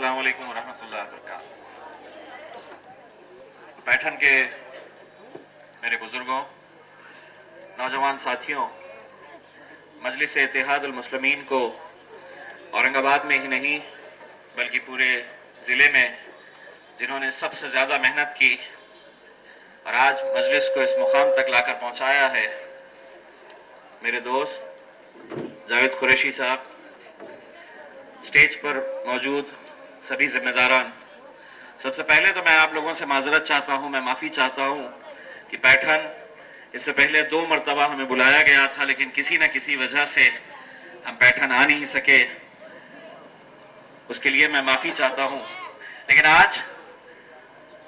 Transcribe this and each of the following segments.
अस्सलाम वालेकुम रहमतुल्लाहि व बरकातहू। पैठन के मेरे बुजुर्गों, नौजवान साथियों, मजलिस इत्तेहादुल मुस्लिमीन को औरंगाबाद में ही नहीं बल्कि पूरे ज़िले में जिन्होंने सबसे ज़्यादा मेहनत की और आज मजलिस को इस मुकाम तक लाकर पहुंचाया है, मेरे दोस्त जावेद कुरैशी साहब, स्टेज पर मौजूद सभी जिम्मेदारान, सबसे पहले तो मैं आप लोगों से माजरत चाहता हूं, मैं माफ़ी चाहता हूं कि पैठन इससे पहले 2 मरतबा हमें बुलाया गया था, लेकिन किसी न किसी वजह से हम पैठन आ नहीं सके। उसके लिए मैं माफ़ी चाहता हूं। लेकिन आज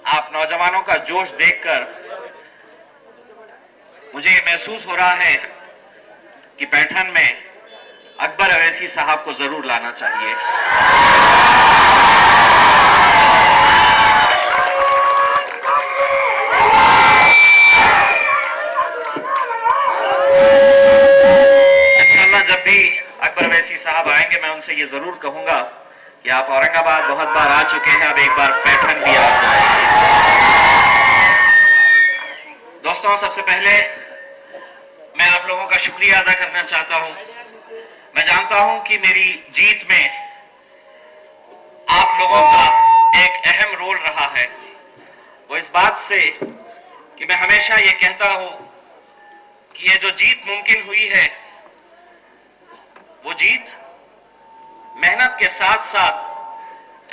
आप नौजवानों का जोश देखकर मुझे ये महसूस हो रहा है कि पैठन में अकबर अवैसी साहब को जरूर लाना चाहिए। इंशाअल्लाह जब भी अकबर अवैसी साहब आएंगे मैं उनसे ये जरूर कहूंगा कि आप औरंगाबाद बहुत बार आ चुके हैं, अब एक बार पैठन भी आ जाएंगे। दोस्तों, सबसे पहले मैं आप लोगों का शुक्रिया अदा करना चाहता हूं। मैं जानता हूं कि मेरी जीत में आप लोगों का एक अहम रोल रहा है। वो इस बात से कि मैं हमेशा ये कहता हूं कि ये जो जीत मुमकिन हुई है, वो जीत मेहनत के साथ साथ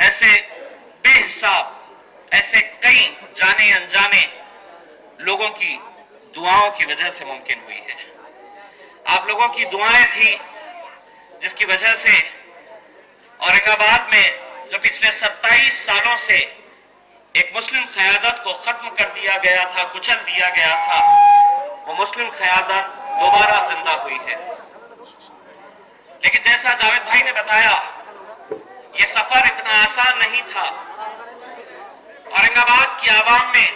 ऐसे बेहिसाब, ऐसे कई जाने अनजाने लोगों की दुआओं की वजह से मुमकिन हुई है। आप लोगों की दुआएं थी जिसकी वजह से औरंगाबाद में जो पिछले 27 सालों से एक मुस्लिम क़यादत को खत्म कर दिया गया था, कुचल दिया गया था, वो मुस्लिम क़यादत दोबारा जिंदा हुई है। लेकिन जैसा जावेद भाई ने बताया, ये सफर इतना आसान नहीं था। औरंगाबाद की आवाम में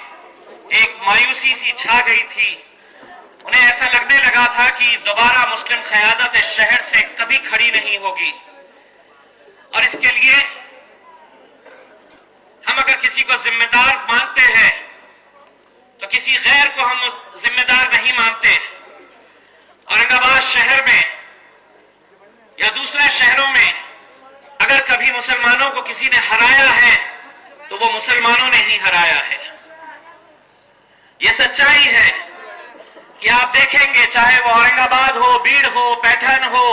एक मायूसी सी छा गई थी। उन्हें ऐसा लगने लगा था कि दोबारा मुस्लिम क़यादत इस शहर से कभी खड़ी नहीं होगी। और इसके लिए हम अगर किसी को जिम्मेदार मानते हैं तो किसी गैर को हम जिम्मेदार नहीं मानते। औरंगाबाद शहर में या दूसरे शहरों में अगर कभी मुसलमानों को किसी ने हराया है तो वो मुसलमानों ने ही हराया है। ये सच्चाई है कि आप देखेंगे, चाहे वो औरंगाबाद हो, बीड़ हो, पैठन हो,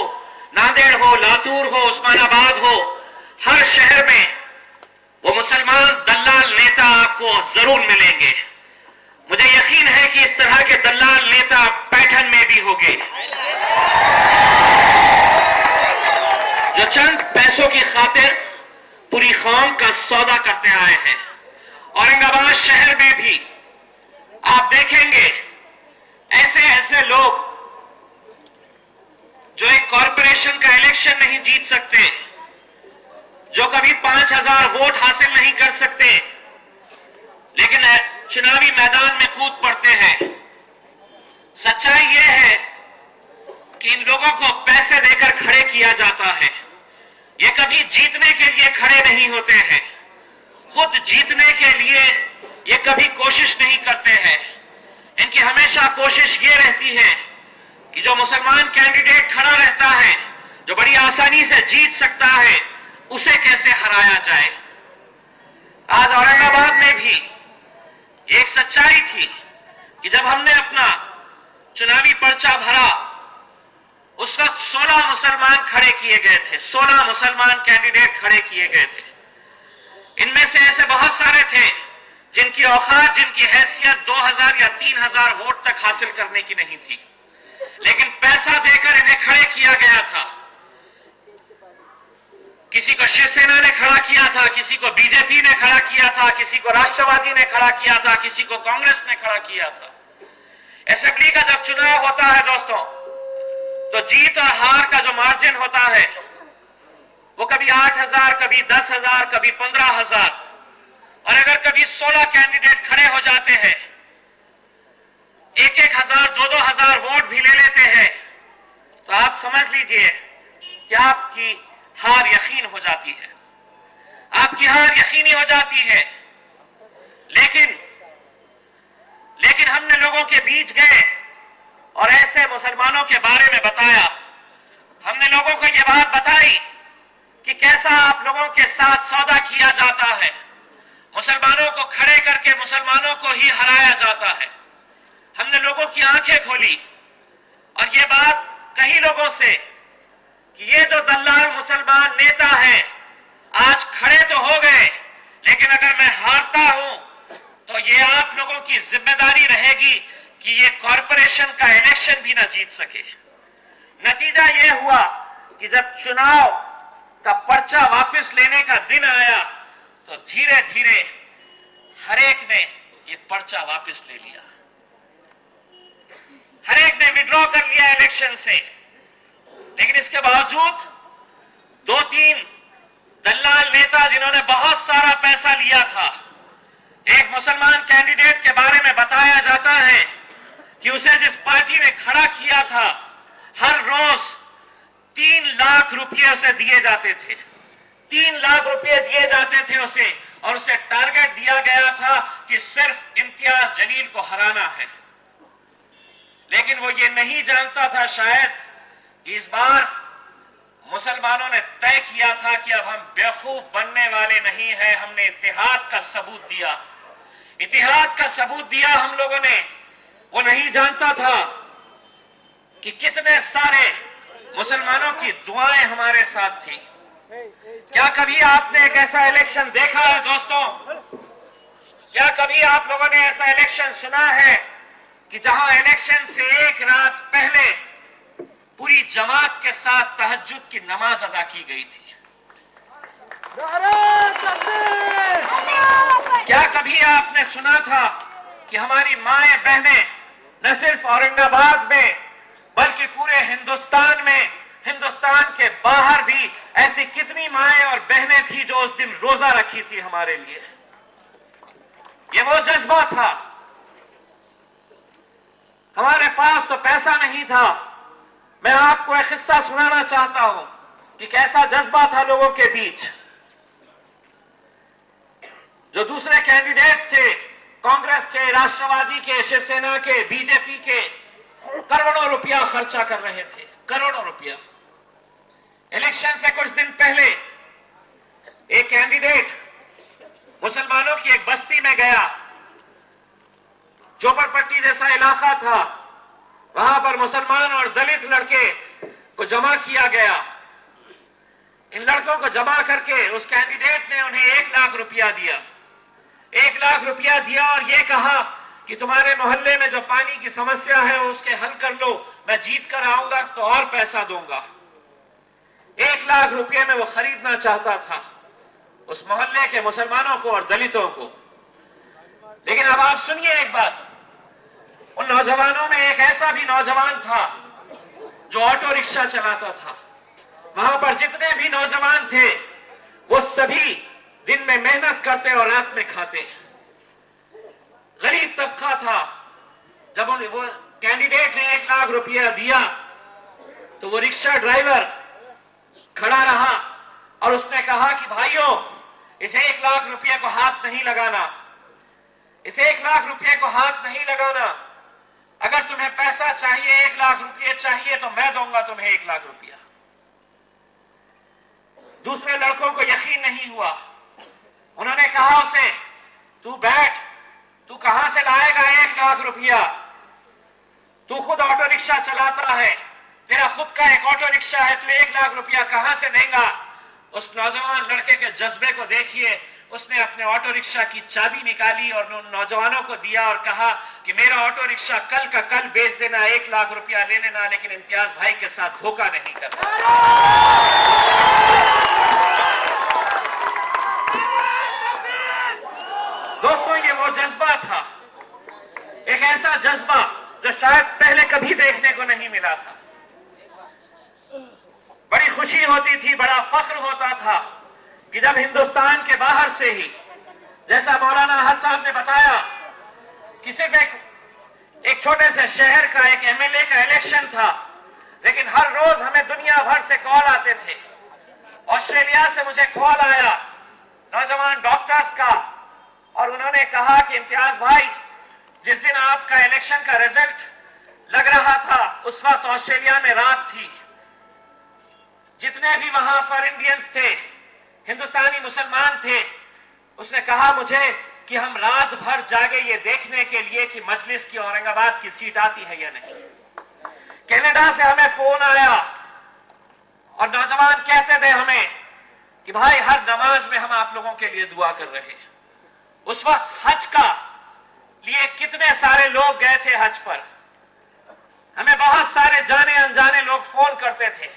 नांदेड़ हो, लातूर हो, उस्मानाबाद हो, हर शहर में वो मुसलमान दल्लाल नेता आपको जरूर मिलेंगे। मुझे यकीन है कि इस तरह के दल्लाल नेता पैठन में भी होंगे, जो चंद पैसों की खातिर पूरी कौम का सौदा करते आए हैं। औरंगाबाद शहर में भी आप देखेंगे ऐसे ऐसे लोग जो एक कॉरपोरेशन का इलेक्शन नहीं जीत सकते, जो कभी 5000 वोट हासिल नहीं कर सकते, लेकिन चुनावी मैदान में कूद पड़ते हैं। सच्चाई यह है कि इन लोगों को पैसे देकर खड़े किया जाता है। ये कभी जीतने के लिए खड़े नहीं होते हैं, खुद जीतने के लिए ये कभी कोशिश नहीं करते हैं। इनकी हमेशा कोशिश ये रहती है कि जो मुसलमान कैंडिडेट खड़ा रहता है, जो बड़ी आसानी से जीत सकता है, उसे कैसे हराया जाए। आज औरंगाबाद में भी एक सच्चाई थी कि जब हमने अपना चुनावी पर्चा भरा, उस वक्त 16 मुसलमान खड़े किए गए थे, 16 मुसलमान कैंडिडेट खड़े किए गए थे। इनमें से ऐसे बहुत सारे थे जिनकी औकात, जिनकी हैसियत 2000 या 3000 वोट तक हासिल करने की नहीं थी, लेकिन पैसा देकर इन्हें खड़े किया गया था। किसी को शिवसेना ने खड़ा किया था, किसी को बीजेपी ने खड़ा किया था, किसी को राष्ट्रवादी ने खड़ा किया था, किसी को कांग्रेस ने खड़ा किया था। असेंबली का जब चुनाव होता है दोस्तों, तो जीत और हार का जो मार्जिन होता है वो कभी 8000, कभी 10000, कभी 15000, और अगर कभी 16 कैंडिडेट खड़े हो जाते हैं, 1000, 2000 वोट भी ले लेते हैं, तो आप समझ लीजिए कि आपकी हार यकीन हो जाती है। आप आपकी हार यकीनी हो जाती है। लेकिन हमने लोगों के बीच गए और ऐसे मुसलमानों के बारे में बताया। हमने लोगों को यह बात बताई कि कैसा आप लोगों के साथ सौदा किया जाता है, मुसलमानों को खड़े करके मुसलमानों को ही हराया जाता है। हमने लोगों की आंखें खोली और ये बात कई लोगों से कि ये जो दल्लाल मुसलमान नेता है आज खड़े तो हो गए, लेकिन अगर मैं हारता हूं तो ये आप लोगों की जिम्मेदारी रहेगी कि ये कॉरपोरेशन का इलेक्शन भी ना जीत सके। नतीजा ये हुआ कि जब चुनाव का पर्चा वापस लेने का दिन आया तो धीरे धीरे हर एक ने ये पर्चा वापस ले लिया, हर एक ने विड्रॉ कर लिया इलेक्शन से। लेकिन इसके बावजूद 2-3 दल्लाल नेता जिन्होंने बहुत सारा पैसा लिया था, एक मुसलमान कैंडिडेट के बारे में बताया जाता है कि उसे जिस पार्टी ने खड़ा किया था हर रोज 3 लाख रुपये उसे दिए जाते थे, 3 लाख रुपये दिए जाते थे उसे, और उसे टारगेट दिया गया था कि सिर्फ इम्तियाज जलील को हराना है। लेकिन वो ये नहीं जानता था शायद कि इस बार मुसलमानों ने तय किया था कि अब हम बेवकूफ बनने वाले नहीं हैं। हमने इत्तेहाद का सबूत दिया, इत्तेहाद का सबूत दिया हम लोगों ने। वो नहीं जानता था कि कितने सारे मुसलमानों की दुआएं हमारे साथ थी। क्या कभी आपने एक ऐसा इलेक्शन देखा है दोस्तों? क्या कभी आप लोगों ने ऐसा इलेक्शन सुना है कि जहां इलेक्शन से एक रात पहले पूरी जमात के साथ तहज्जुद की नमाज अदा की गई थी? क्या कभी आपने सुना था कि हमारी माएं बहनें न सिर्फ औरंगाबाद में बल्कि पूरे हिंदुस्तान में, हिंदुस्तान के बाहर भी ऐसी कितनी माएं और बहनें थी जो उस दिन रोजा रखी थी हमारे लिए? ये वो जज्बा था। हमारे पास तो पैसा नहीं था। मैं आपको एक किस्सा सुनाना चाहता हूं कि कैसा जज्बा था लोगों के बीच। जो दूसरे कैंडिडेट्स थे, कांग्रेस के, राष्ट्रवादी के, शिवसेना के, बीजेपी के, करोड़ों रुपया खर्चा कर रहे थे, करोड़ों रुपया। इलेक्शन से कुछ दिन पहले एक कैंडिडेट मुसलमानों की एक बस्ती में गया, झोपड़पट्टी जैसा इलाका था, वहां पर मुसलमान और दलित लड़के को जमा किया गया। इन लड़कों को जमा करके उस कैंडिडेट ने उन्हें 1 लाख रुपया दिया, 1 लाख रुपया दिया और यह कहा कि तुम्हारे मोहल्ले में जो पानी की समस्या है उसके हल कर लो, मैं जीत कर आऊंगा तो और पैसा दूंगा। 1 लाख रुपये में वो खरीदना चाहता था उस मोहल्ले के मुसलमानों को और दलितों को। लेकिन अब आप सुनिए एक बात, उन नौजवानों में एक ऐसा भी नौजवान था जो ऑटो रिक्शा चलाता था। वहां पर जितने भी नौजवान थे वो सभी दिन में मेहनत करते और रात में खाते। गरीब तबका था। जब वो कैंडिडेट ने 1 लाख रुपया दिया तो वो रिक्शा ड्राइवर खड़ा रहा और उसने कहा कि भाइयों, इस 1 लाख रुपये को हाथ नहीं लगाना, इस 1 लाख रुपये को हाथ नहीं लगाना। अगर तुम्हें पैसा चाहिए, 1 लाख रुपये चाहिए तो मैं दूंगा तुम्हें 1 लाख रुपया। दूसरे लड़कों को यकीन नहीं हुआ। उन्होंने कहा उसे, तू बैठ, तू कहां से लाएगा 1 लाख रुपया? तू खुद ऑटो रिक्शा चलाता है, तेरा खुद का एक ऑटो रिक्शा है, तू 1 लाख रुपया कहां से देगा? उस नौजवान लड़के के जज्बे को देखिए। उसने अपने ऑटो रिक्शा की चाबी निकाली और उन नौजवानों को दिया और कहा कि मेरा ऑटो रिक्शा कल का कल बेच देना, 1 लाख रुपया ले लेना, लेकिन इम्तियाज भाई के साथ धोखा नहीं करना। दोस्तों, ये वो जज्बा था, एक ऐसा जज्बा जो शायद पहले कभी देखने को नहीं मिला था। बड़ी खुशी होती थी, बड़ा फख्र होता था कि जब हिंदुस्तान के बाहर से ही, जैसा मौलाना हज साहब ने बताया कि सिर्फ एक छोटे से शहर का एक एमएलए का इलेक्शन था, लेकिन हर रोज हमें दुनिया भर से कॉल आते थे। ऑस्ट्रेलिया से मुझे कॉल आया, नौजवान डॉक्टर्स का, और उन्होंने कहा कि इम्तियाज भाई, जिस दिन आपका इलेक्शन का रिजल्ट लग रहा था उस वक्त ऑस्ट्रेलिया में रात थी। जितने भी वहां पर इंडियंस थे, हिंदुस्तानी मुसलमान थे, उसने कहा मुझे कि हम रात भर जागे ये देखने के लिए कि मजलिस की औरंगाबाद की सीट आती है या नहीं। कनाडा से हमें फोन आया और नौजवान कहते थे हमें कि भाई हर नमाज में हम आप लोगों के लिए दुआ कर रहे हैं। उस वक्त हज का लिए कितने सारे लोग गए थे हज पर। हमें बहुत सारे जाने अनजाने लोग फोन करते थे,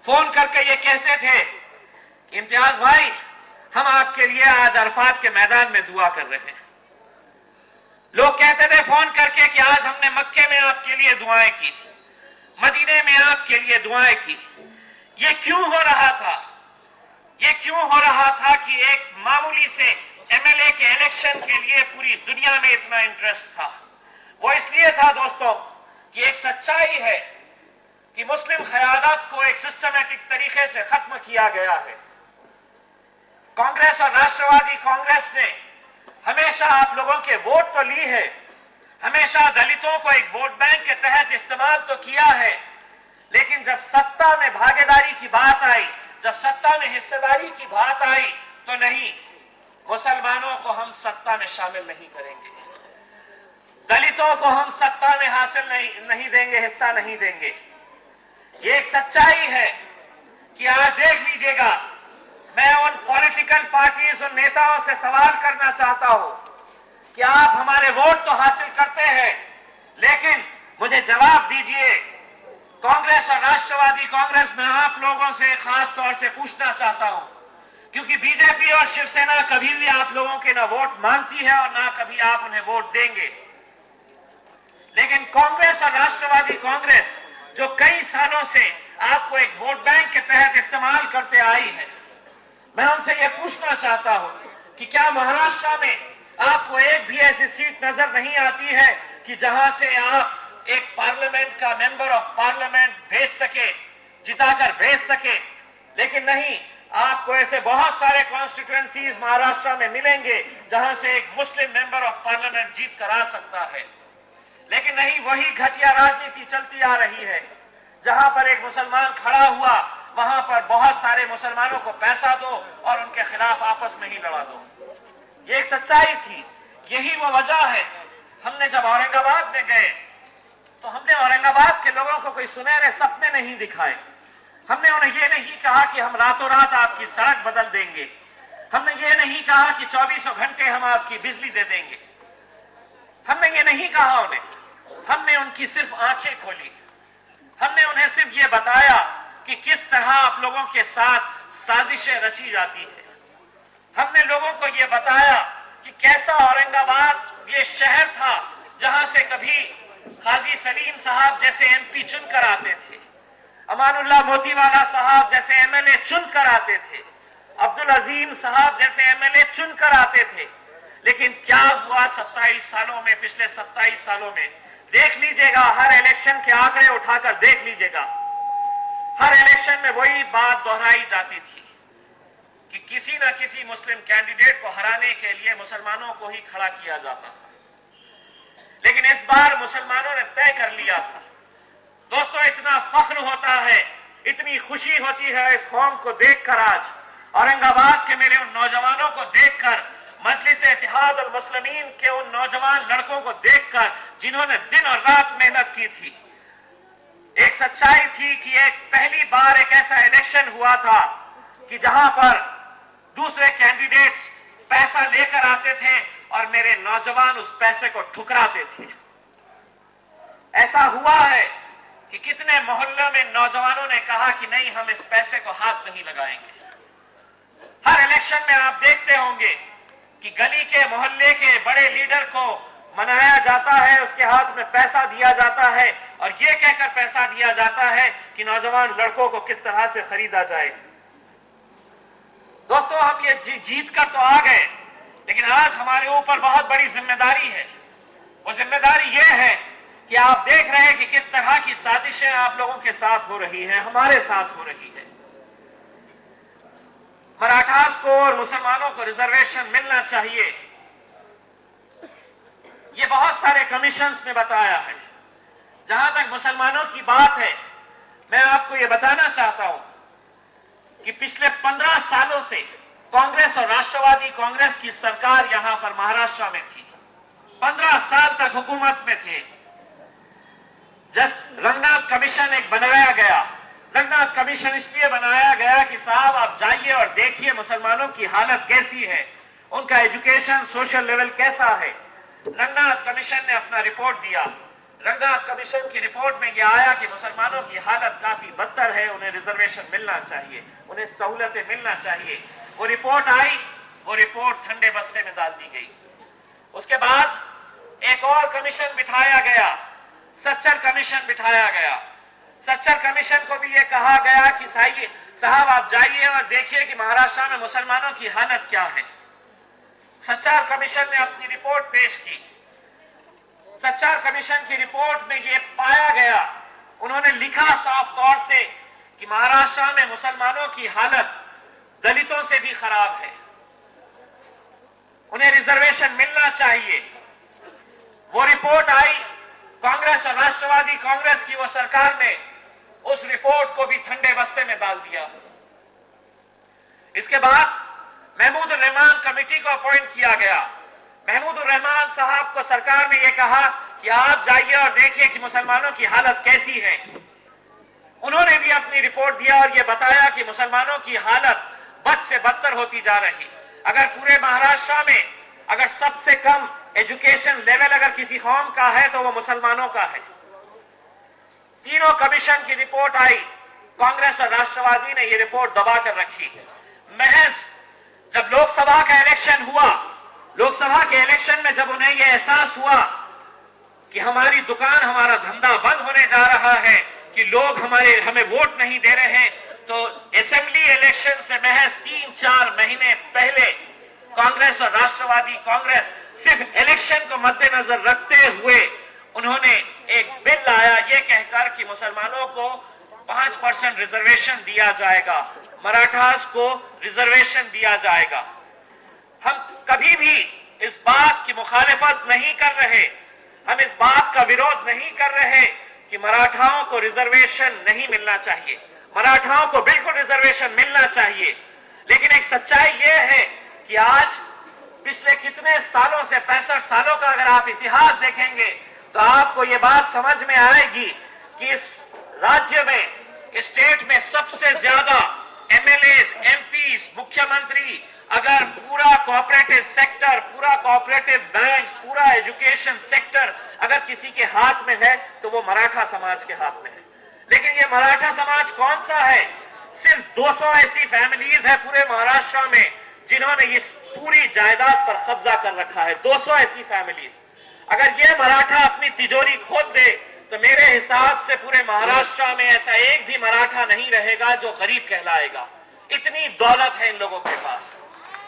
फोन करके ये कहते थे कि इम्तियाज भाई, हम आपके लिए आज अरफात के मैदान में दुआ कर रहे हैं। लोग कहते थे फोन करके कि आज हमने मक्के में आपके लिए दुआएं की, मदीने में आपके लिए दुआएं की। ये क्यों हो रहा था? ये क्यों हो रहा था कि एक मामूली से एमएलए के इलेक्शन के लिए पूरी दुनिया में इतना इंटरेस्ट था? वो इसलिए था दोस्तों कि एक सच्चाई है कि मुस्लिम ख़यादत को एक सिस्टमैटिक तरीके से खत्म किया गया है। कांग्रेस और राष्ट्रवादी कांग्रेस ने हमेशा आप लोगों के वोट तो ली है, हमेशा दलितों को एक वोट बैंक के तहत इस्तेमाल तो किया है, लेकिन जब सत्ता में भागीदारी की बात आई, जब सत्ता में हिस्सेदारी की बात आई, तो नहीं, मुसलमानों को हम सत्ता में शामिल नहीं करेंगे, दलितों को हम सत्ता में हासिल नहीं देंगे, हिस्सा नहीं देंगे। ये एक सच्चाई है कि आज देख लीजिएगा, मैं उन पॉलिटिकल पार्टीज, उन नेताओं से सवाल करना चाहता हूं कि आप हमारे वोट तो हासिल करते हैं, लेकिन मुझे जवाब दीजिए। कांग्रेस और राष्ट्रवादी कांग्रेस में आप लोगों से खास तौर से पूछना चाहता हूं, क्योंकि बीजेपी और शिवसेना कभी भी आप लोगों के ना वोट मांगती है और ना कभी आप उन्हें वोट देंगे, लेकिन कांग्रेस और राष्ट्रवादी कांग्रेस जो कई सालों से आपको एक वोट बैंक के तहत इस्तेमाल करते आई है, मैं उनसे यह पूछना चाहता हूं कि क्या महाराष्ट्र में आपको एक भी ऐसी सीट नजर नहीं आती है कि जहां से आप एक पार्लियामेंट का मेंबर ऑफ पार्लियामेंट भेज सके, जिताकर भेज सके? लेकिन नहीं, आपको ऐसे बहुत सारे कॉन्स्टिट्यूएंसीज महाराष्ट्र में मिलेंगे जहां से एक मुस्लिम मेंबर ऑफ पार्लियामेंट जीत कर आ सकता है। लेकिन नहीं, वही घटिया राजनीति चलती आ रही है। जहां पर एक मुसलमान खड़ा हुआ, वहां पर बहुत सारे मुसलमानों को पैसा दो और उनके खिलाफ आपस में ही लड़ा दो। ये एक सच्चाई थी, यही वो वजह है। हमने जब औरंगाबाद में गए तो हमने औरंगाबाद के लोगों को कोई सुनहरे सपने नहीं दिखाए। हमने उन्हें ये नहीं कहा कि हम रातों रात आपकी सड़क बदल देंगे, हमने ये नहीं कहा कि 24 घंटे हम आपकी बिजली दे देंगे, हमने ये नहीं कहा उन्हें। हमने उनकी सिर्फ आंखें खोली, हमने उन्हें सिर्फ ये बताया कि किस तरह आप लोगों के साथ साजिशें रची जाती है। हमने लोगों को ये बताया कि कैसा औरंगाबाद ये शहर था जहां से कभी काजी सलीम साहब जैसे एमपी चुनकर आते थे, अमानुल्लाह मोतीवाला साहब जैसे एमएलए चुनकर आते थे, अब्दुल अजीम साहब जैसे एमएलए चुनकर आते थे। लेकिन क्या हुआ 27 सालों में, पिछले 27 सालों में? देख लीजिएगा, हर इलेक्शन के आंकड़े उठाकर देख लीजिएगा, हर इलेक्शन में वही बात दोहराई जाती थी कि किसी न किसी मुस्लिम कैंडिडेट को हराने के लिए मुसलमानों को ही खड़ा किया जाता था। लेकिन इस बार मुसलमानों ने तय कर लिया था। दोस्तों, इतना फख्र होता है, इतनी खुशी होती है इस कौम को देखकर, आज औरंगाबाद के मेरे उन नौजवानों को देखकर, मजलिस इत्तेहाद और मुस्लिमीन के उन नौजवान लड़कों को देखकर जिन्होंने दिन और रात मेहनत की थी। एक सच्चाई थी कि एक पहली बार एक ऐसा इलेक्शन हुआ था कि जहां पर दूसरे कैंडिडेट्स पैसा लेकर आते थे और मेरे नौजवान उस पैसे को ठुकराते थे। ऐसा हुआ है कि कितने मोहल्लों में नौजवानों ने कहा कि नहीं, हम इस पैसे को हाथ नहीं लगाएंगे। हर इलेक्शन में आप देखते होंगे कि गली के मोहल्ले के बड़े लीडर को मनाया जाता है, उसके हाथ में पैसा दिया जाता है और ये कहकर पैसा दिया जाता है कि नौजवान लड़कों को किस तरह से खरीदा जाए। दोस्तों, हम ये जीत कर तो आ गए, लेकिन आज हमारे ऊपर बहुत बड़ी जिम्मेदारी है। वो जिम्मेदारी ये है कि आप देख रहे हैं कि किस तरह की साजिशें आप लोगों के साथ हो रही हैं, हमारे साथ हो रही है। मराठास को और मुसलमानों को रिजर्वेशन मिलना चाहिए। ये बहुत सारे कमीशंस में बताया है। जहां तक मुसलमानों की बात है, मैं आपको ये बताना चाहता हूं कि पिछले 15 सालों से कांग्रेस और राष्ट्रवादी कांग्रेस की सरकार यहां पर महाराष्ट्र में थी। 15 साल तक हुकूमत में थे। जस्ट रंगनाथ कमीशन एक बनाया गया। रंगनाथ कमीशन इसलिए बनाया गया कि साहब आप जाइए और देखिए मुसलमानों की हालत कैसी है, उनका एजुकेशन सोशल लेवल कैसा है। रंगनाथ कमीशन ने अपना रिपोर्ट दिया। रंगनाथ कमीशन की रिपोर्ट में यह आया कि मुसलमानों की हालत काफी बदतर है, उन्हें रिजर्वेशन मिलना चाहिए, उन्हें सहूलतें मिलना चाहिए। वो रिपोर्ट आई, वो रिपोर्ट ठंडे बस्ते में डाल दी गई। उसके बाद एक और कमीशन बिठाया गया, सच्चर कमीशन बिठाया गया। सच्चर कमीशन को भी यह कहा गया कि साहब आप जाइए और देखिए कि महाराष्ट्र में मुसलमानों की हालत क्या है। सच्चर कमीशन ने अपनी रिपोर्ट पेश की। सच्चर कमीशन की रिपोर्ट में यह पाया गया, उन्होंने लिखा साफ तौर से कि महाराष्ट्र में मुसलमानों की हालत दलितों से भी खराब है, उन्हें रिजर्वेशन मिलना चाहिए। वो रिपोर्ट आई, कांग्रेस और राष्ट्रवादी कांग्रेस की वो सरकार ने उस रिपोर्ट को भी ठंडे बस्ते में डाल दिया। इसके बाद महमूद उर रहमान कमेटी को अपॉइंट किया गया। महमूद उर रहमान साहब को सरकार ने यह कहा कि आप जाइए और देखिए कि मुसलमानों की हालत कैसी है। उन्होंने भी अपनी रिपोर्ट दिया और यह बताया कि मुसलमानों की हालत बद से बदतर होती जा रही। अगर पूरे महाराष्ट्र में अगर सबसे कम एजुकेशन लेवल अगर किसी कौम का है तो वो मुसलमानों का है। तीनों कमीशन की रिपोर्ट आई, कांग्रेस और राष्ट्रवादी ने ये रिपोर्ट दबा कर रखी। महज जब लोकसभा का इलेक्शन हुआ, लोकसभा के इलेक्शन में जब उन्हें यह एहसास हुआ कि हमारी दुकान, हमारा धंधा बंद होने जा रहा है, कि लोग हमें वोट नहीं दे रहे हैं, तो असेंबली इलेक्शन से महज 3-4 महीने पहले कांग्रेस और राष्ट्रवादी कांग्रेस सिर्फ इलेक्शन को मद्देनजर रखते हुए उन्होंने एक बिल लाया ये कहकर कि मुसलमानों को 5% रिजर्वेशन दिया जाएगा, मराठास को रिजर्वेशन दिया जाएगा। हम कभी भी इस बात की मुखालिफत नहीं कर रहे, हम इस बात का विरोध नहीं कर रहे कि मराठाओं को रिजर्वेशन नहीं मिलना चाहिए। मराठाओं को बिल्कुल रिजर्वेशन मिलना चाहिए। लेकिन एक सच्चाई यह है कि आज पिछले कितने सालों से 65 सालों का अगर आप इतिहास देखेंगे तो आपको यह बात समझ में आएगी कि इस राज्य में, इस स्टेट में सबसे ज्यादा एमएलएस, एमपीज, मुख्यमंत्री, अगर पूरा कोऑपरेटिव सेक्टर, पूरा कोऑपरेटिव बैंक्स, पूरा एजुकेशन सेक्टर अगर किसी के हाथ में है तो वो मराठा समाज के हाथ में है। लेकिन ये मराठा समाज कौन सा है? सिर्फ 200 ऐसी फैमिलीज है पूरे महाराष्ट्र में जिन्होंने इस पूरी जायदाद पर कब्जा कर रखा है। 200 ऐसी फैमिलीज। अगर ये मराठा अपनी तिजोरी खोल दे तो मेरे हिसाब से पूरे महाराष्ट्र में ऐसा एक भी मराठा नहीं रहेगा जो गरीब कहलाएगा। इतनी दौलत है इन लोगों के पास,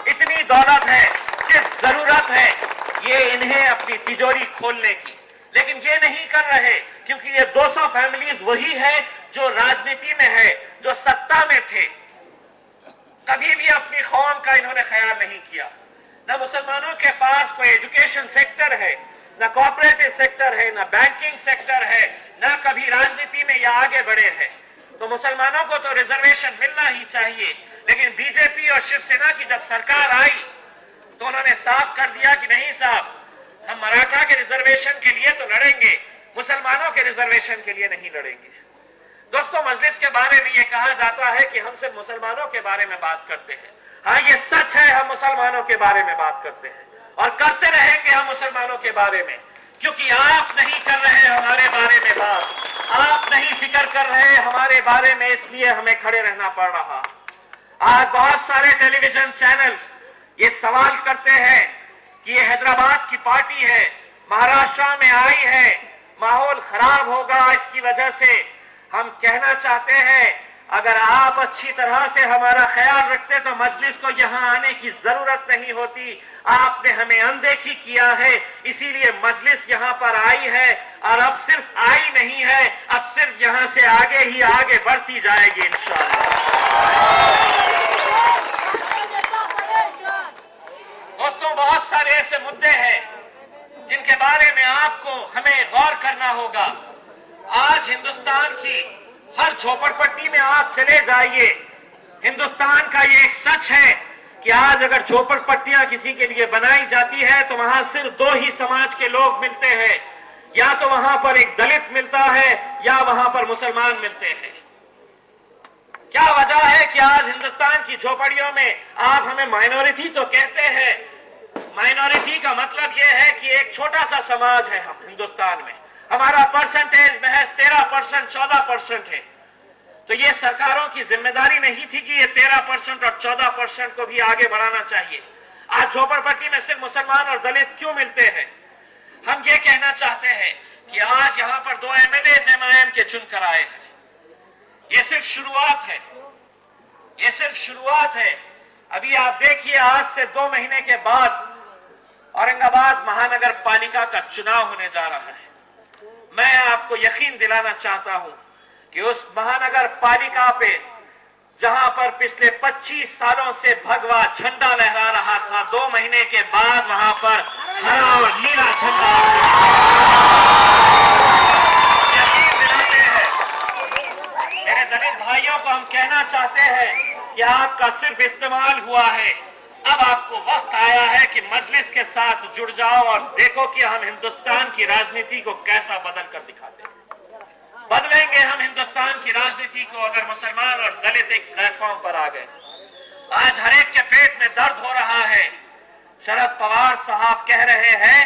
इतनी दौलत है, सिर्फ जरूरत है ये इन्हें अपनी तिजोरी खोलने की। लेकिन ये नहीं कर रहे क्योंकि ये 200 फैमिलीज वही है जो राजनीति में है, जो सत्ता में थे। कभी भी अपनी कौम का इन्होंने ख्याल नहीं किया। ना मुसलमानों के पास कोई एजुकेशन सेक्टर है, ना कोऑपरेटिव सेक्टर है, ना बैंकिंग सेक्टर है, ना कभी राजनीति में ये आगे बढ़े हैं। तो मुसलमानों को तो रिजर्वेशन मिलना ही चाहिए। लेकिन बीजेपी और शिवसेना की जब सरकार आई तो उन्होंने साफ कर दिया कि नहीं साहब, हम मराठा के रिजर्वेशन के लिए तो लड़ेंगे, मुसलमानों के रिजर्वेशन के लिए नहीं लड़ेंगे। दोस्तों, मजलिस के बारे में यह कहा जाता है कि हम सिर्फ मुसलमानों के बारे में बात करते हैं। हाँ, ये सच है, हम मुसलमानों के बारे में बात करते हैं और करते रहेंगे हम मुसलमानों के बारे में, क्योंकि आप नहीं कर रहे हमारे बारे में बात, आप नहीं फिक्र कर रहे हमारे बारे में, इसलिए हमें खड़े रहना पड़ रहा। आज बहुत सारे टेलीविजन चैनल्स ये सवाल करते हैं कि ये हैदराबाद की पार्टी है, महाराष्ट्र में आई है, माहौल खराब होगा इसकी वजह से। हम कहना चाहते हैं अगर आप अच्छी तरह से हमारा ख्याल रखते तो मजलिस को यहां आने की जरूरत नहीं होती। आपने हमें अनदेखी किया है, इसीलिए मजलिस यहां पर आई है और अब सिर्फ आई नहीं है, अब सिर्फ यहां से आगे ही आगे बढ़ती जाएगी इंशाअल्लाह। गौर करना होगा। आज हिंदुस्तान की हर झोपड़पट्टी में आप चले जाइए, हिंदुस्तान का ये एक सच है कि आज अगर झोपड़पट्टियां किसी के लिए बनाई जाती है तो वहां सिर्फ दो ही समाज के लोग मिलते हैं, या तो वहां पर एक दलित मिलता है या वहां पर मुसलमान मिलते हैं। क्या वजह है कि आज हिंदुस्तान की झोपड़ियों में आप हमें माइनॉरिटी तो कहते हैं, माइनॉरिटी का मतलब यह है कि एक छोटा सा समाज है हम हिंदुस्तान में, हमारा परसेंटेज महज 13%, 14% है। तो ये सरकारों की जिम्मेदारी नहीं थी कि ये 13% और 14% को भी आगे बढ़ाना चाहिए। आज झोपड़पट्टी में सिर्फ मुसलमान और दलित क्यों मिलते हैं? हम ये कहना चाहते हैं कि आज यहां पर 2 MLA MIM के चुन कर आए हैं। ये सिर्फ शुरुआत है, ये सिर्फ शुरुआत है। अभी आप देखिए, आज से 2 महीने के बाद औरंगाबाद महानगर पालिका का चुनाव होने जा रहा है। मैं आपको यकीन दिलाना चाहता हूं कि उस महानगर पालिका पे जहां पर पिछले 25 सालों से भगवा झंडा लहरा रहा था, 2 महीने के बाद वहां पर हरा और नीला झंडा यकीन दिलाते हैं। मेरे दलित भाइयों को हम कहना चाहते हैं कि आपका सिर्फ इस्तेमाल हुआ है, अब आपको वक्त आया है कि मजलिस के साथ जुड़ जाओ और देखो कि हम हिंदुस्तान की राजनीति को कैसा बदल कर दिखाते हैं। बदलेंगे हम हिंदुस्तान की राजनीति को अगर मुसलमान और दलित एक प्लेटफॉर्म पर आ गए। आज हर एक के पेट में दर्द हो रहा है। शरद पवार साहब कह रहे हैं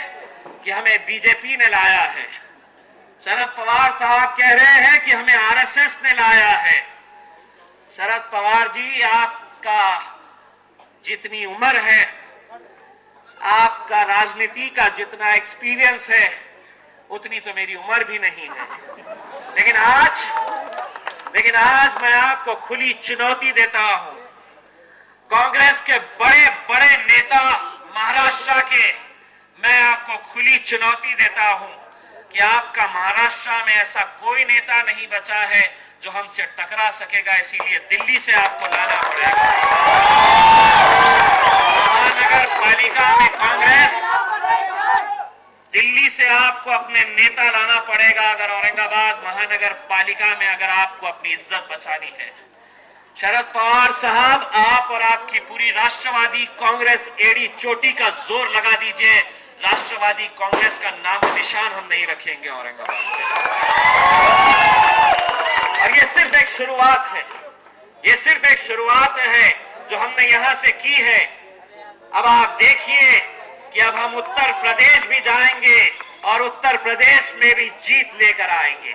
कि हमें बीजेपी ने लाया है, शरद पवार साहब कह रहे हैं कि हमें आरएसएस ने लाया है। शरद पवार जी, आपका जितनी उम्र है, आपका राजनीति का जितना एक्सपीरियंस है, उतनी तो मेरी उम्र भी नहीं है। लेकिन आज मैं आपको खुली चुनौती देता हूं। कांग्रेस के बड़े बड़े नेता महाराष्ट्र के, मैं आपको खुली चुनौती देता हूं कि आपका महाराष्ट्र में ऐसा कोई नेता नहीं बचा है जो हमसे टकरा सकेगा, इसीलिए दिल्ली से आपको लाना पड़ेगा। महानगर पालिका में कांग्रेस, दिल्ली से आपको अपने नेता लाना पड़ेगा अगर औरंगाबाद महानगर पालिका में अगर आपको अपनी इज्जत बचानी है। शरद पवार साहब, आप और आपकी पूरी राष्ट्रवादी कांग्रेस एड़ी चोटी का जोर लगा दीजिए, राष्ट्रवादी कांग्रेस का नाम निशान हम नहीं रखेंगे औरंगाबाद में। और ये सिर्फ एक शुरुआत है, ये सिर्फ एक शुरुआत है जो हमने यहां से की है। अब आप देखिए कि अब हम उत्तर प्रदेश भी जाएंगे और उत्तर प्रदेश में भी जीत लेकर आएंगे।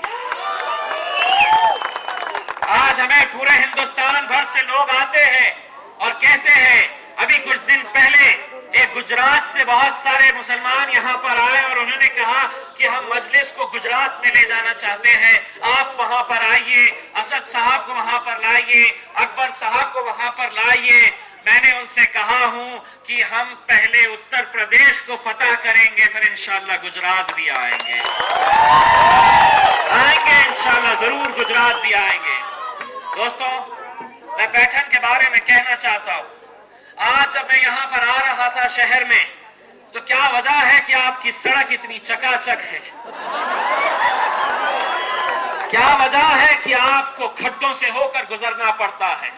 आज हमें पूरे हिंदुस्तान भर से लोग आते हैं और कहते हैं, अभी कुछ दिन पहले एक गुजरात से बहुत सारे मुसलमान यहां पर आए और उन्होंने कहा कि हम मजलिस को गुजरात में ले जाना चाहते हैं, आप वहां पर आइए, असद साहब को वहां पर लाइए, अकबर साहब को वहां पर लाइए। मैंने उनसे कहा हूं कि हम पहले उत्तर प्रदेश को फतह करेंगे, फिर इंशाल्लाह गुजरात भी आएंगे, इंशाल्लाह जरूर गुजरात भी आएंगे। दोस्तों, मैं पैठन के बारे में कहना चाहता हूं। आज जब मैं यहां पर आ रहा था शहर में, तो क्या वजह है कि आपकी सड़क इतनी चकाचक है? क्या वजह है कि आपको खड्डों से होकर गुजरना पड़ता है?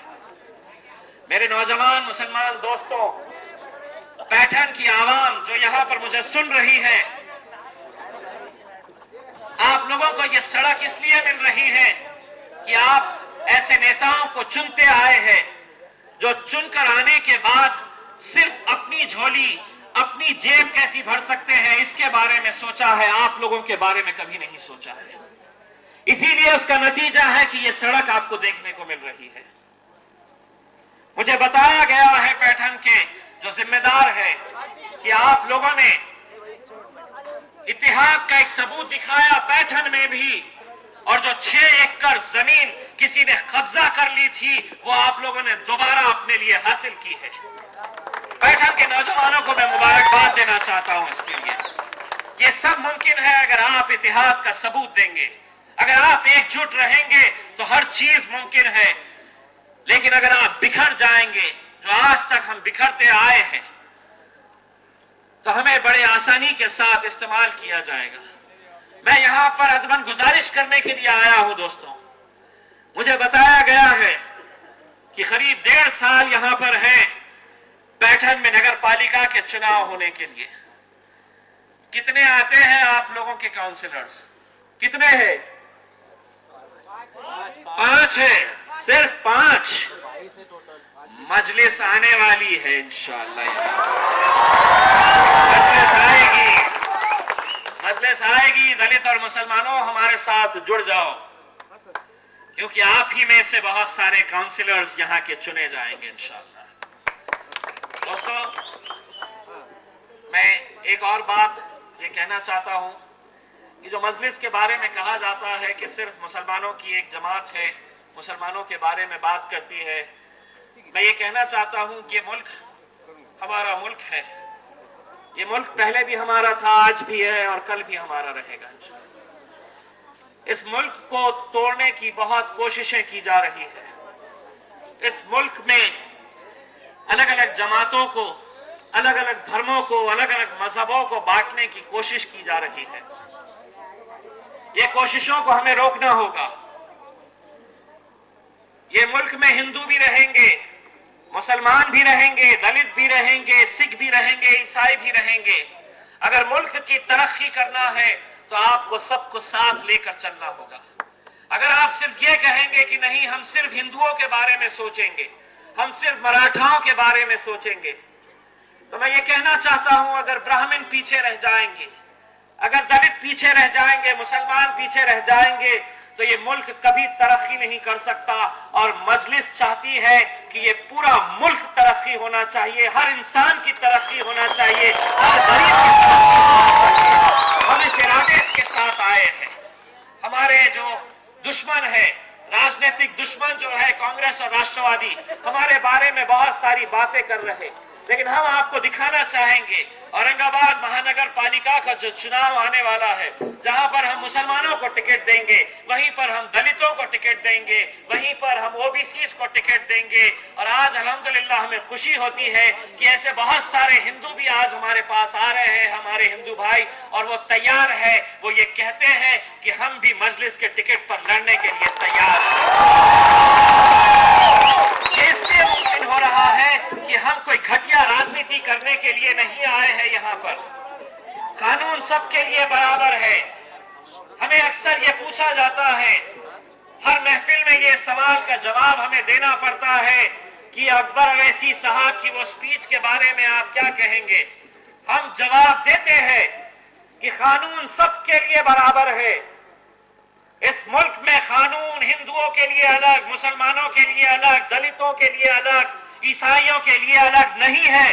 मेरे नौजवान मुसलमान दोस्तों, पैठन की आवाम जो यहां पर मुझे सुन रही है, आप लोगों को यह सड़क इसलिए मिल रही है कि आप ऐसे नेताओं को चुनते आए हैं जो चुनकर आने के बाद सिर्फ अपनी झोली, अपनी जेब कैसी भर सकते हैं इसके बारे में सोचा है, आप लोगों के बारे में कभी नहीं सोचा है। इसीलिए उसका नतीजा है कि यह सड़क आपको देखने को मिल रही है। मुझे बताया गया है पैठन के जो जिम्मेदार है कि आप लोगों ने इतिहास का एक सबूत दिखाया पैठन में भी, और जो 6 एकड़ जमीन किसी ने कब्जा कर ली थी वो आप लोगों ने दोबारा अपने लिए हासिल की है। पैठन के नौजवानों को मैं मुबारकबाद देना चाहता हूं इसके लिए। ये सब मुमकिन है अगर आप इतिहास का सबूत देंगे, अगर आप एकजुट रहेंगे तो हर चीज मुमकिन है। लेकिन अगर आप बिखर जाएंगे, जो आज तक हम बिखरते आए हैं, तो हमें बड़े आसानी के साथ इस्तेमाल किया जाएगा। मैं यहां पर अदबन गुजारिश करने के लिए आया हूं दोस्तों। मुझे बताया गया है कि करीब 1.5 साल यहां पर है पैठन में नगर पालिका के चुनाव होने के लिए। कितने आते हैं आप लोगों के काउंसिलर्स? कितने हैं? 5 है, सिर्फ 5। मजलिस आने वाली है इंशाअल्लाह। मजलिस आएगी, मजलिस आएगी। दलित और मुसलमानों हमारे साथ जुड़ जाओ, क्योंकि आप ही में से बहुत सारे काउंसिलर्स यहां के चुने जाएंगे इंशाअल्लाह। दोस्तों, मैं एक और बात ये कहना चाहता हूं कि जो मजलिस के बारे में कहा जाता है कि सिर्फ मुसलमानों की एक जमात है, मुसलमानों के बारे में बात करती है, मैं ये कहना चाहता हूं कि ये मुल्क हमारा मुल्क है। ये मुल्क पहले भी हमारा था, आज भी है और कल भी हमारा रहेगा। इस मुल्क को तोड़ने की बहुत कोशिशें की जा रही है। इस मुल्क में अलग अलग जमातों को, अलग अलग धर्मों को, अलग अलग मजहबों को बांटने की कोशिश की जा रही है। ये कोशिशों को हमें रोकना होगा। ये मुल्क में हिंदू भी रहेंगे, मुसलमान भी रहेंगे, दलित भी रहेंगे, सिख भी रहेंगे, ईसाई भी रहेंगे। अगर मुल्क की तरक्की करना है तो आपको सबको साथ लेकर चलना होगा। अगर आप सिर्फ ये कहेंगे कि नहीं हम सिर्फ हिंदुओं के बारे में सोचेंगे, हम सिर्फ मराठाओं के बारे में सोचेंगे, तो मैं ये कहना चाहता हूं अगर ब्राह्मण पीछे रह जाएंगे, अगर दलित पीछे रह जाएंगे, मुसलमान पीछे रह जाएंगे, तो ये मुल्क कभी तरक्की नहीं कर सकता। और मजलिस चाहती है कि ये पूरा मुल्क तरक्की होना चाहिए, हर इंसान की तरक्की होना चाहिए, हर गरीब की तरक्की होना चाहिए। हम इस इरादे के साथ आए हैं। हमारे जो दुश्मन है, राजनीतिक दुश्मन जो है कांग्रेस और राष्ट्रवादी, हमारे बारे में बहुत सारी बातें कर रहे, लेकिन हम आपको दिखाना चाहेंगे औरंगाबाद महानगर पालिका का जो चुनाव आने वाला है, जहां पर हम मुसलमानों को टिकट देंगे, वहीं पर हम दलितों को टिकट देंगे, वहीं पर हम ओबीसी को टिकट देंगे। और आज अल्हम्दुलिल्लाह हमें खुशी होती है कि ऐसे बहुत सारे हिंदू भी आज हमारे पास आ रहे हैं, हमारे हिंदू भाई, और वो तैयार है, वो ये कहते हैं कि हम भी मजलिस के टिकट पर लड़ने के लिए तैयार हैं। इसलिए मुमकिन हो रहा है कि हम कोई घटिया राजनीति करने के लिए नहीं आए हैं। यहाँ पर कानून सबके लिए बराबर है। हमें अक्सर ये पूछा जाता है, हर महफिल में ये सवाल का जवाब हमें देना पड़ता है कि अकबर अवैसी साहब की वो स्पीच के बारे में आप क्या कहेंगे। हम जवाब देते हैं कि कानून सबके लिए बराबर है। इस मुल्क में कानून हिंदुओं के लिए अलग, मुसलमानों के लिए अलग, दलितों के लिए अलग, ईसाइयों के लिए अलग नहीं है।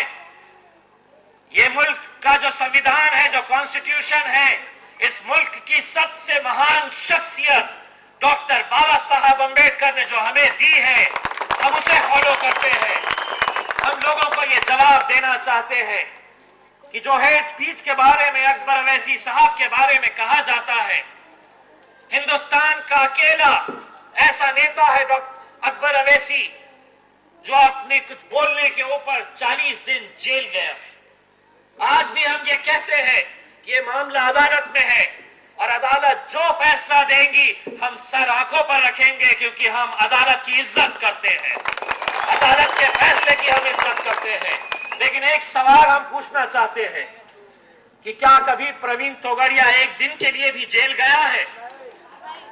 ये मुल्क का जो संविधान है, जो कॉन्स्टिट्यूशन है, इस मुल्क की सबसे महान शख्सियत डॉक्टर बाबा साहब अम्बेडकर ने जो हमें दी है, हम उसे फॉलो करते हैं। हम लोगों को ये जवाब देना चाहते हैं कि जो हेड स्पीच के बारे में अकबर अवैसी साहब के बारे में कहा जाता है, हिंदुस्तान का अकेला ऐसा नेता है डॉक्टर अकबर अवैसी जो अपने कुछ बोलने के ऊपर 40 दिन जेल गया है। आज भी हम ये कहते हैं कि ये मामला अदालत में है और अदालत जो फैसला देंगी हम सर आंखों पर रखेंगे, क्योंकि हम अदालत की इज्जत करते हैं, अदालत के फैसले की हम इज्जत करते हैं। लेकिन एक सवाल हम पूछना चाहते हैं कि क्या कभी प्रवीण तोगड़िया एक दिन के लिए भी जेल गया है?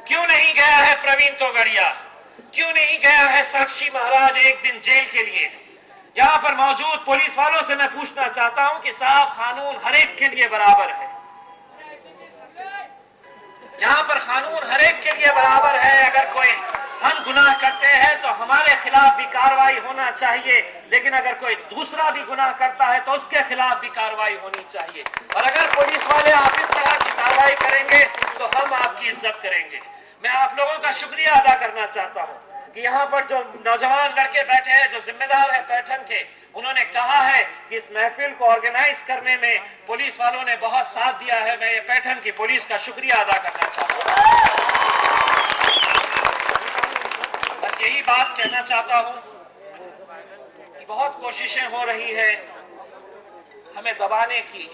क्यों नहीं गया है प्रवीण तोगड़िया? क्यों नहीं गया है साक्षी महाराज एक दिन जेल के लिए? यहाँ पर मौजूद पुलिस वालों से मैं पूछना चाहता हूं कि साहब, कानून हर एक के लिए बराबर है। यहाँ पर कानून हर एक के लिए बराबर है। अगर कोई हम गुनाह करते हैं तो हमारे खिलाफ भी कार्रवाई होना चाहिए, लेकिन अगर कोई दूसरा भी गुनाह करता है तो उसके खिलाफ भी कार्रवाई होनी चाहिए। और अगर पुलिस वाले आप इस तरह की कार्रवाई करेंगे तो हम आपकी इज्जत करेंगे। मैं आप लोगों का शुक्रिया अदा करना चाहता हूं कि यहाँ पर जो नौजवान लड़के बैठे हैं, जो जिम्मेदार है पैठन के, उन्होंने कहा है कि इस महफिल को ऑर्गेनाइज करने में पुलिस वालों ने बहुत साथ दिया है। मैं ये पैठन की पुलिस का शुक्रिया अदा करना चाहता हूँ। बस यही बात कहना चाहता हूँ कि बहुत कोशिशें हो रही है हमें दबाने की,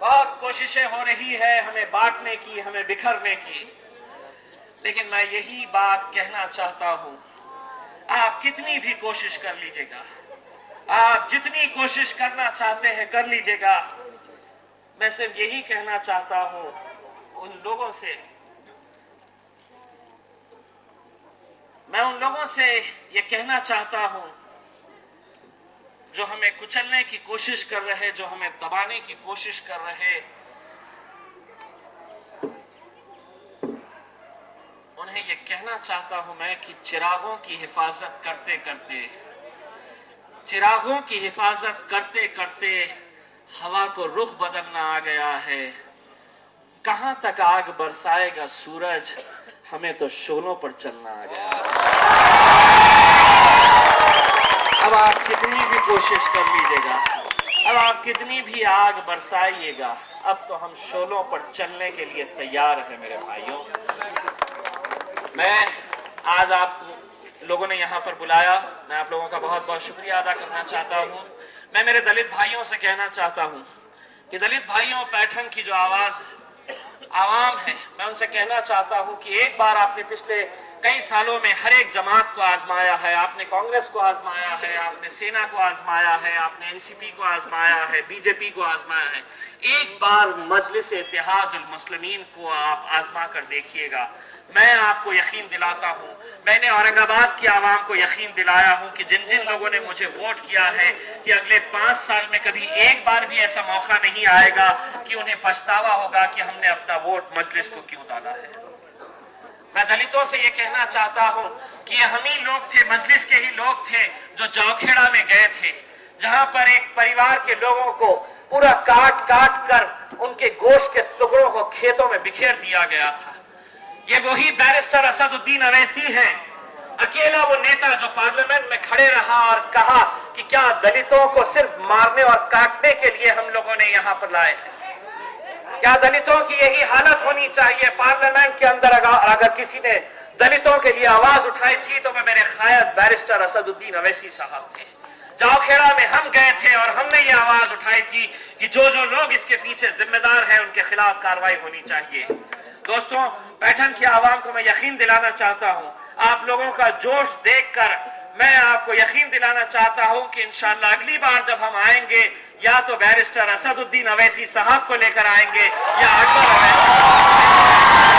बहुत कोशिशें हो रही है हमें बांटने की, हमें बिखरने की, लेकिन मैं यही बात कहना चाहता हूं, आप कितनी भी कोशिश कर लीजिएगा, आप जितनी कोशिश करना चाहते हैं कर लीजिएगा, मैं सिर्फ यही कहना चाहता हूं उन लोगों से, मैं उन लोगों से ये कहना चाहता हूं जो हमें कुचलने की कोशिश कर रहे, जो हमें दबाने की कोशिश कर रहे, उन्हें ये कहना चाहता हूं मैं कि चिरागों की हिफाजत करते करते, चिरागों की हिफाजत करते करते हवा को रुख बदलना आ गया है। कहां तक आग बरसाएगा सूरज, हमें तो शोलों पर चलना आ गया है। अब आप कितनी भी कोशिश कर लीजिएगा, अब आप कितनी भी आग बरसाइएगा, अब तो हम शोलों पर चलने के लिए तैयार हैं मेरे भाइयों। मैं आज आप लोगों ने यहाँ पर बुलाया, मैं आप लोगों का बहुत बहुत शुक्रिया अदा करना चाहता हूँ। मैं मेरे दलित भाइयों से कहना चाहता हूँ कि दलित भाइयों, पैठन की जो आवाज आवाम है, मैं उनसे कहना चाहता हूँ कि एक बार आपने पिछले कई सालों में हर एक जमात को आजमाया है, आपने कांग्रेस को आजमाया है, आपने सेना को आजमाया है, आपने एनसीपी को आजमाया है, बीजेपी को आजमाया है, एक बार मजलिस इत्तेहादुल मुस्लिमीन को आप आजमा कर देखिएगा। मैं आपको यकीन दिलाता हूं, मैंने औरंगाबाद की आवाम को यकीन दिलाया हूं कि जिन जिन लोगों ने मुझे वोट किया है कि अगले 5 साल में कभी एक बार भी ऐसा मौका नहीं आएगा कि उन्हें पछतावा होगा कि हमने अपना वोट मजलिस को क्यों डाला है। मैं दलितों से ये कहना चाहता हूं कि ये हम ही लोग थे, मजलिस के ही लोग थे जो जौखेड़ा में गए थे, जहां पर एक परिवार के लोगों को पूरा काट काट कर उनके गोश्त के टुकड़ों को खेतों में बिखेर दिया गया था। ये वही बैरिस्टर असदुद्दीन अवैसी हैं, अकेला वो नेता जो पार्लियामेंट में खड़े रहा और कहा कि क्या दलितों को सिर्फ मारने और काटने के लिए हम लोगों ने यहाँ पर लाए हैं? क्या दलितों की यही हालत होनी चाहिए? पार्लियामेंट के अंदर अगर किसी ने दलितों के लिए आवाज उठाई थी तो मैं मेरे खायद बैरिस्टर असदुद्दीन अवैसी साहब थे। जौखेड़ा में हम गए थे और हमने ये आवाज उठाई थी कि जो जो लोग इसके पीछे जिम्मेदार हैं उनके खिलाफ कार्रवाई होनी चाहिए। दोस्तों, पैठन की आवाम को मैं यकीन दिलाना चाहता हूं, आप लोगों का जोश देखकर मैं आपको यकीन दिलाना चाहता हूं कि इंशाअल्लाह अगली बार जब हम आएंगे या तो बैरिस्टर असदुद्दीन अवैसी साहब को लेकर आएंगे या अकबर अवैसी।